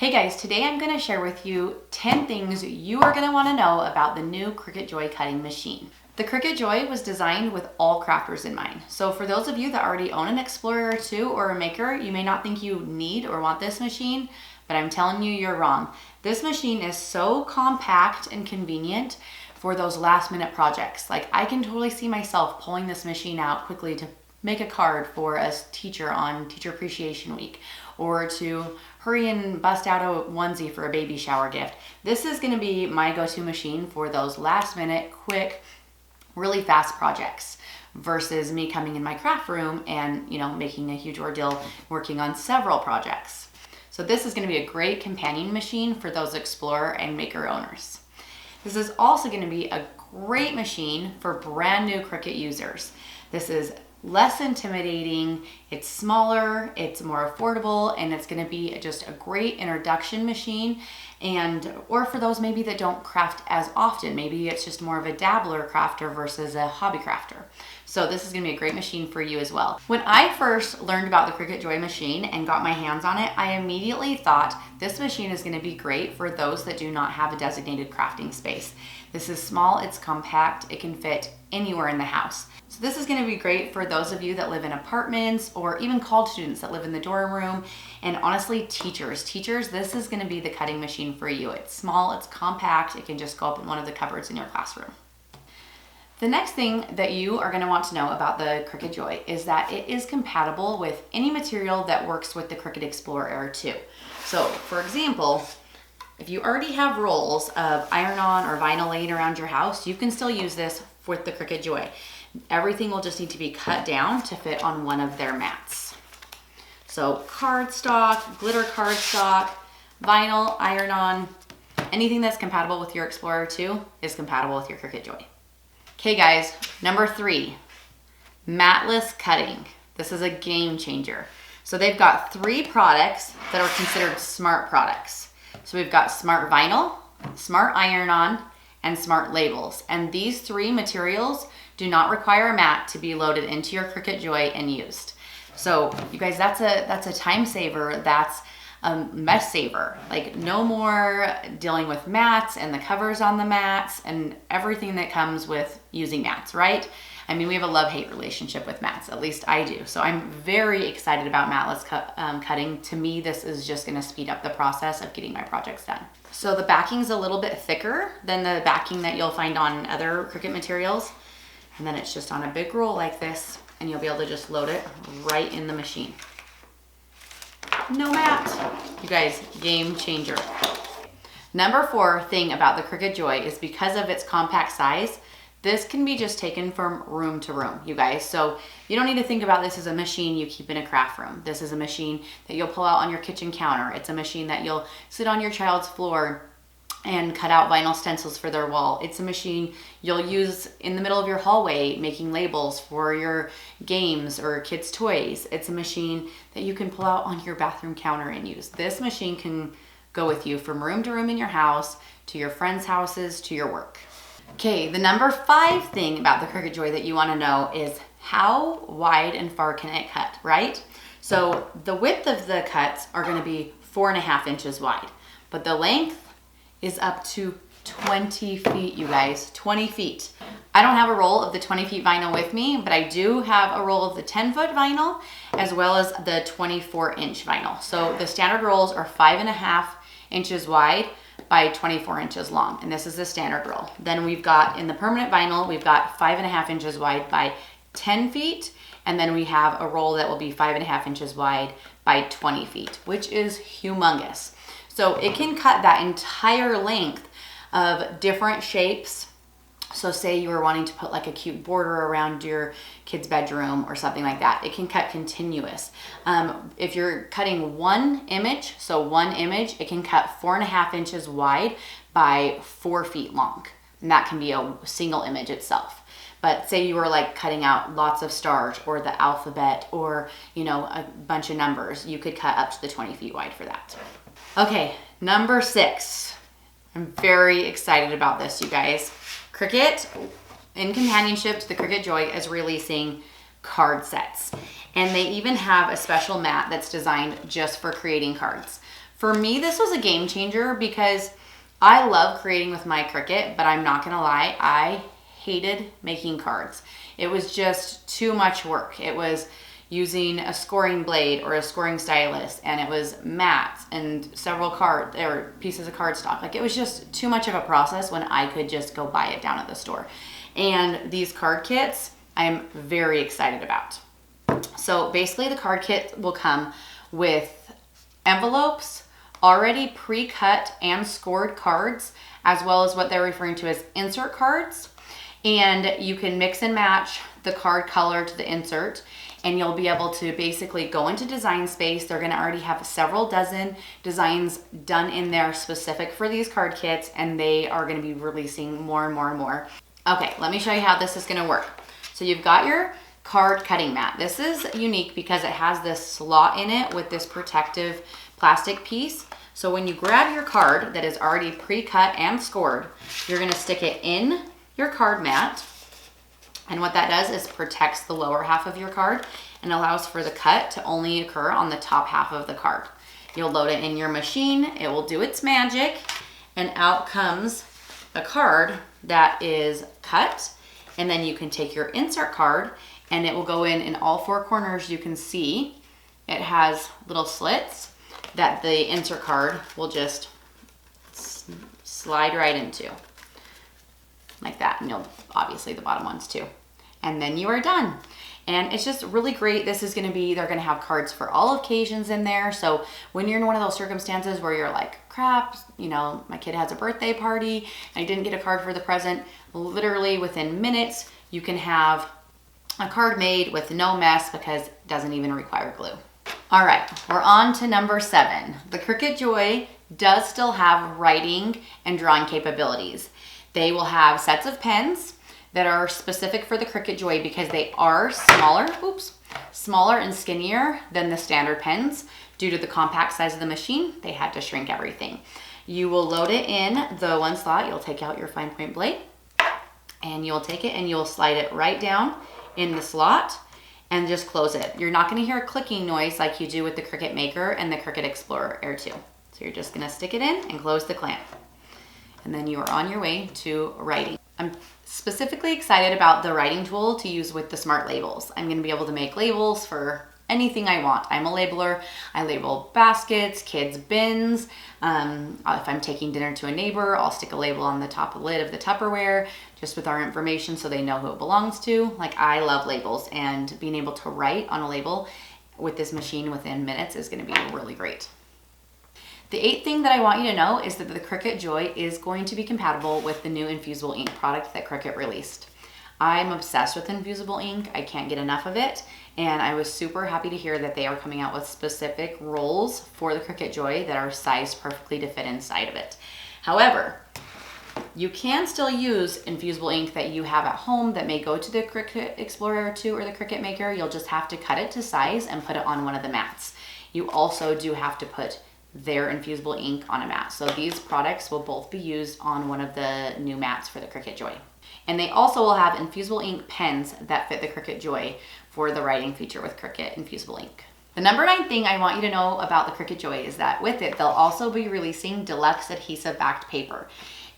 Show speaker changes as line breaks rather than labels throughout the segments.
Hey guys, today I'm going to share with you 10 things you are going to want to know about the new Cricut Joy cutting machine. The Cricut Joy was designed with all crafters in mind. So for those of you that already own an Explorer 2 or a Maker, you may not think you need or want this machine, but I'm telling you, you're wrong. This machine is so compact and convenient for those last minute projects. Like I can totally see myself pulling this machine out quickly to make a card for a teacher on Teacher Appreciation Week, or to hurry and bust out a onesie for a baby shower gift. This is gonna be my go-to machine for those last minute, quick, really fast projects versus me coming in my craft room and making a huge ordeal working on several projects. So this is gonna be a great companion machine for those Explorer and Maker owners. This is also gonna be a great machine for brand new Cricut users. This is less intimidating, it's smaller, it's more affordable, and it's gonna be just a great introduction machine, or for those maybe that don't craft as often. Maybe it's just more of a dabbler crafter versus a hobby crafter. So this is gonna be a great machine for you as well. When I first learned about the Cricut Joy machine and got my hands on it, I immediately thought this machine is gonna be great for those that do not have a designated crafting space. This is small, it's compact, it can fit anywhere in the house. So this is gonna be great for those of you that live in apartments or even college students that live in the dorm room, and honestly, teachers, this is gonna be the cutting machine for you. It's small, it's compact, it can just go up in one of the cupboards in your classroom. The next thing that you are gonna want to know about the Cricut Joy is that it is compatible with any material that works with the Cricut Explorer Era 2. So for example, if you already have rolls of iron-on or vinyl laying around your house, you can still use this with the Cricut Joy. Everything will just need to be cut down to fit on one of their mats. So cardstock, glitter cardstock, vinyl, iron-on, anything that's compatible with your Explorer 2 is compatible with your Cricut Joy. Okay guys, number 3, matless cutting. This is a game changer. So they've got 3 products that are considered smart products. So we've got smart vinyl, smart iron-on, and smart labels. And these 3 materials do not require a mat to be loaded into your Cricut Joy and used. So you guys, that's a time saver, that's a mess saver. Like no more dealing with mats and the covers on the mats and everything that comes with using mats, right? I mean, we have a love-hate relationship with mats, at least I do. So I'm very excited about matless cutting. To me, this is just gonna speed up the process of getting my projects done. So the backing's a little bit thicker than the backing that you'll find on other Cricut materials. And then it's just on a big roll like this, and you'll be able to just load it right in the machine. No mat. You guys, game changer. Number 4 thing about the Cricut Joy is because of its compact size, this can be just taken from room to room, you guys. So you don't need to think about this as a machine you keep in a craft room. This is a machine that you'll pull out on your kitchen counter. It's a machine that you'll sit on your child's floor and cut out vinyl stencils for their wall. It's a machine you'll use in the middle of your hallway making labels for your games or kids' toys. It's a machine that you can pull out on your bathroom counter and use. This machine can go with you from room to room in your house, to your friends' houses, to your work. Okay, the number 5 thing about the Cricut Joy that you wanna know is how wide and far can it cut, right? So the width of the cuts are gonna be 4.5 inches wide, but the length is up to 20 feet, you guys, 20 feet. I don't have a roll of the 20 feet vinyl with me, but I do have a roll of the 10-foot vinyl as well as the 24-inch vinyl. So the standard rolls are 5.5 inches wide by 24 inches long, and this is the standard roll. Then we've got, in the permanent vinyl, we've got 5.5 inches wide by 10 feet, and then we have a roll that will be 5.5 inches wide by 20 feet, which is humongous. So it can cut that entire length of different shapes. So say you were wanting to put like a cute border around your kid's bedroom or something like that, it can cut continuous. If you're cutting one image, it can cut 4.5 inches wide by 4 feet long. And that can be a single image itself. But say you were like cutting out lots of stars or the alphabet or, a bunch of numbers, you could cut up to the 20 feet wide for that. Okay, number 6. I'm very excited about this, you guys. Cricut, in companionship to the Cricut Joy, is releasing card sets. And they even have a special mat that's designed just for creating cards. For me, this was a game changer because I love creating with my Cricut, but I'm not gonna lie, I hated making cards. It was just too much work. It was using a scoring blade or a scoring stylus, and it was mats and several card or pieces of cardstock. Like, it was just too much of a process when I could just go buy it down at the store. And these card kits, I'm very excited about. So basically the card kit will come with envelopes, already pre-cut and scored cards, as well as what they're referring to as insert cards. And you can mix and match the card color to the insert, and you'll be able to basically go into Design Space. They're gonna already have several dozen designs done in there specific for these card kits, and they are gonna be releasing more and more and more. Okay, let me show you how this is gonna work. So you've got your card cutting mat. This is unique because it has this slot in it with this protective plastic piece. So when you grab your card that is already pre-cut and scored, you're gonna stick it in your card mat. And what that does is protects the lower half of your card and allows for the cut to only occur on the top half of the card. You'll load it in your machine, it will do its magic, and out comes a card that is cut. And then you can take your insert card and it will go in all four corners. You can see it has little slits that the insert card will just slide right into, like that. And you'll obviously the bottom ones too. And then you are done. And it's just really great. This is gonna be, they're gonna have cards for all occasions in there. So when you're in one of those circumstances where you're like, crap, you know, my kid has a birthday party and I didn't get a card for the present, literally within minutes, you can have a card made with no mess because it doesn't even require glue. All right, we're on to number 7. The Cricut Joy does still have writing and drawing capabilities. They will have sets of pens that are specific for the Cricut Joy because they are smaller and skinnier than the standard pens. Due to the compact size of the machine, they had to shrink everything. You will load it in the one slot. You'll take out your fine point blade and you'll take it and you'll slide it right down in the slot and just close it. You're not gonna hear a clicking noise like you do with the Cricut Maker and the Cricut Explorer Air 2. So you're just gonna stick it in and close the clamp. And then you are on your way to writing. I'm specifically excited about the writing tool to use with the smart labels. I'm gonna be able to make labels for anything I want. I'm a labeler. I label baskets, kids' bins. If I'm taking dinner to a neighbor, I'll stick a label on the top lid of the Tupperware just with our information so they know who it belongs to. Like, I love labels, and being able to write on a label with this machine within minutes is gonna be really great. The 8th thing that I want you to know is that the Cricut Joy is going to be compatible with the new infusible ink product that Cricut released. I'm obsessed with infusible ink. I can't get enough of it. And I was super happy to hear that they are coming out with specific rolls for the Cricut Joy that are sized perfectly to fit inside of it. However, you can still use infusible ink that you have at home that may go to the Cricut Explorer 2 or the Cricut Maker. You'll just have to cut it to size and put it on one of the mats. You also do have to put their infusible ink on a mat. So these products will both be used on one of the new mats for the Cricut Joy. And they also will have infusible ink pens that fit the Cricut Joy for the writing feature with Cricut infusible ink. The number 9 thing I want you to know about the Cricut Joy is that with it, they'll also be releasing deluxe adhesive backed paper.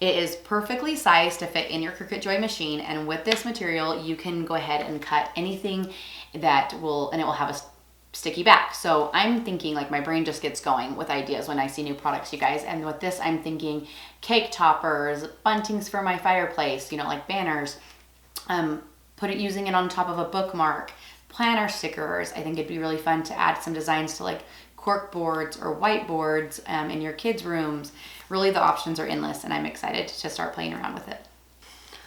It is perfectly sized to fit in your Cricut Joy machine, and with this material, you can go ahead and cut anything and it will have a sticky back. So I'm thinking, like, my brain just gets going with ideas when I see new products, you guys. And with this, I'm thinking cake toppers, buntings for my fireplace, you know, like banners, using it on top of a bookmark, planner stickers. I think it'd be really fun to add some designs to like cork boards or whiteboards in your kids' rooms. Really, the options are endless, and I'm excited to start playing around with it.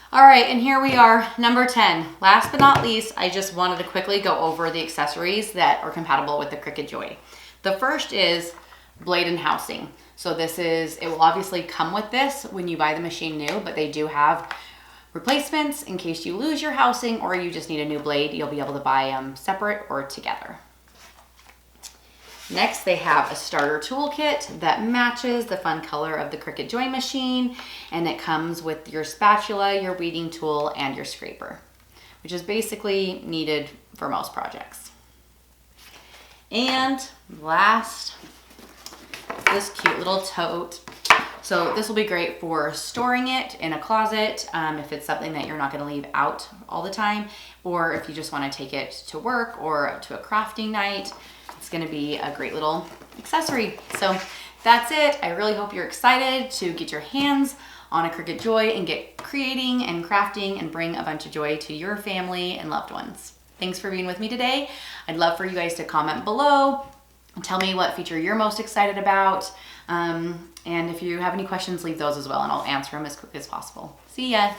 All right, and here we are, number 10. Last but not least, I just wanted to quickly go over the accessories that are compatible with the Cricut Joy. The first is blade and housing. So it will obviously come with this when you buy the machine new, but they do have replacements in case you lose your housing or you just need a new blade. You'll be able to buy them separate or together. Next, they have a starter toolkit that matches the fun color of the Cricut Joy machine, and it comes with your spatula, your weeding tool, and your scraper, which is basically needed for most projects. And last this cute little tote. So this will be great for storing it in a closet if it's something that you're not going to leave out all the time, or if you just want to take it to work or to a crafting night. It's going to be a great little accessory. So that's it. I really hope you're excited to get your hands on a Cricut Joy and get creating and crafting and bring a bunch of joy to your family and loved ones. Thanks for being with me today. I'd love for you guys to comment below and tell me what feature you're most excited about. And if you have any questions, leave those as well, and I'll answer them as quick as possible. See ya.